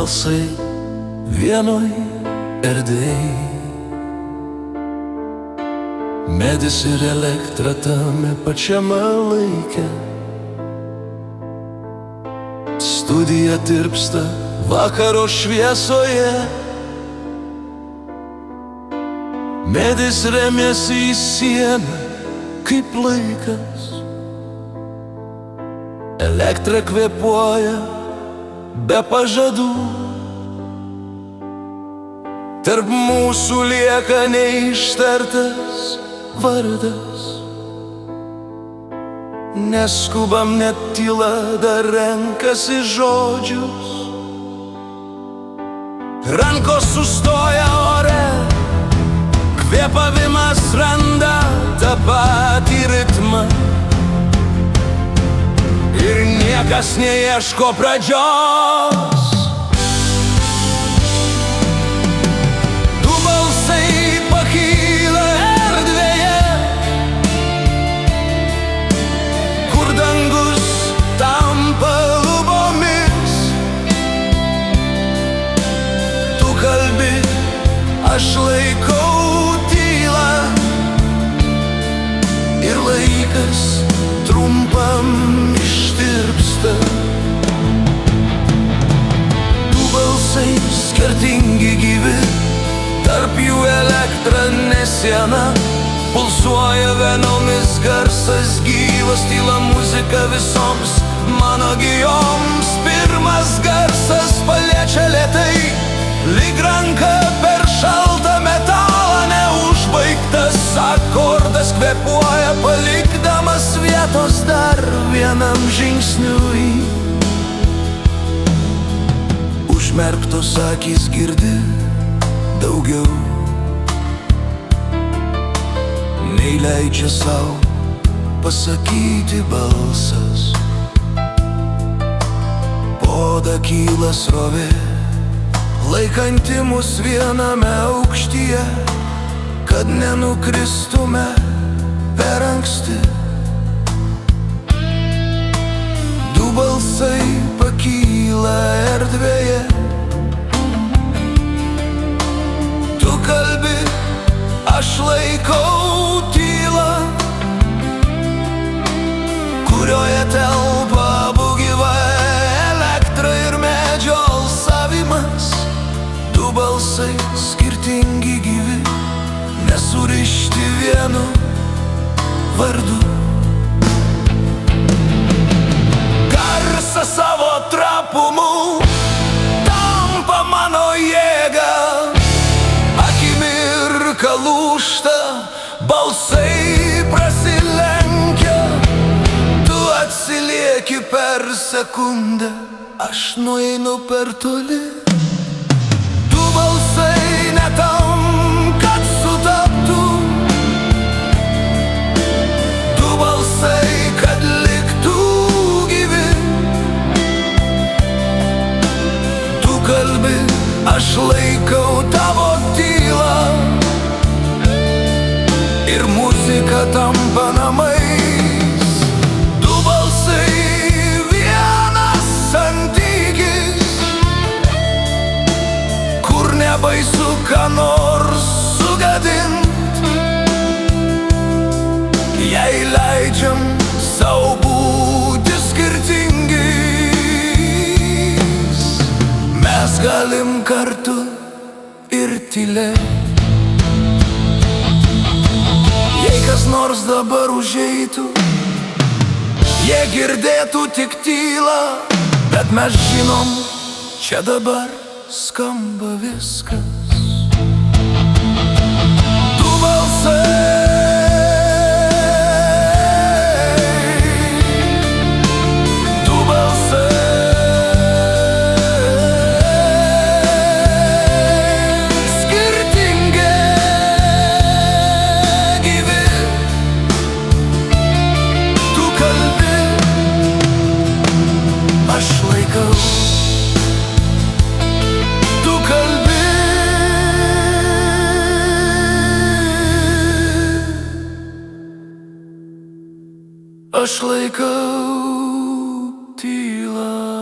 balsai vienoj erdvėj. Medis ir elektra tame pačiame laike. Studija tirpsta vakaro šviesoje. Medis remiasi į sieną kaip laikas. Elektra kvėpuoja be pažadų. Tarp mūsų lieka neištartas vardas. Neskubam, net tyla dar renkasi žodžius. Rankos sustoja ore, kvėpavimas randa tą patį ritmą. Ir niekas neieško pradžios. Du balsai pakyla erdvėje, kur dangus tampa lubomis. Tu kalbi, aš laikau tylą, ir laikas trumpam ištirpsta. Du balsai skirtingi gyvi, tarp jų elektra ne siena. Pulsuoja venomis garsas gyvas, tyla muzika visoms mano gijoms. Pirmas garsas paliečia lėtai, lyg ranka per šaltą metalą. Neužbaigtas akordas kvėpuoja, palikdamas vietos dar vienam žingsniui. Užmerktos akys girdi daugiau, nei leidžia sau pasakyti balsas. Po oda kyla srovė, laikanti mus viename aukštyje, kad nenukristume per anksti. Du balsai pakyla erdvėje. Tu kalbi, aš laikau tylą, kurioje telpa abu gyva elektra ir medžio alsavimas. Du balsai skirtingi gyvi, nesurišti vienu vardu. Garsas savo trapumu tampa mano jėga. Akimirka lūžta, balsai prasilenkia. Tu atsilieki per sekundę, aš nueinu per toli. Du balsai ne tam, kad sutaptų. Du balsai, kad liktų gyvi. Tu kalbi, aš laikau tavo tylą, ir muzika tampa namais. Du balsai, vienas santykis, kur nebaisu ką nors sugadint, jei leidžiam sau būti skirtingais. Mes galim kartu ir tylėt. Jei kas nors dabar užeitų, jie girdėtų tik tylą, bet mes žinom, čia dabar skamba viskas. Du balsai, du balsai, skirtingi gyvi. Tu kalbi, aš laikau. Tu kalbi, aš laikau tylą.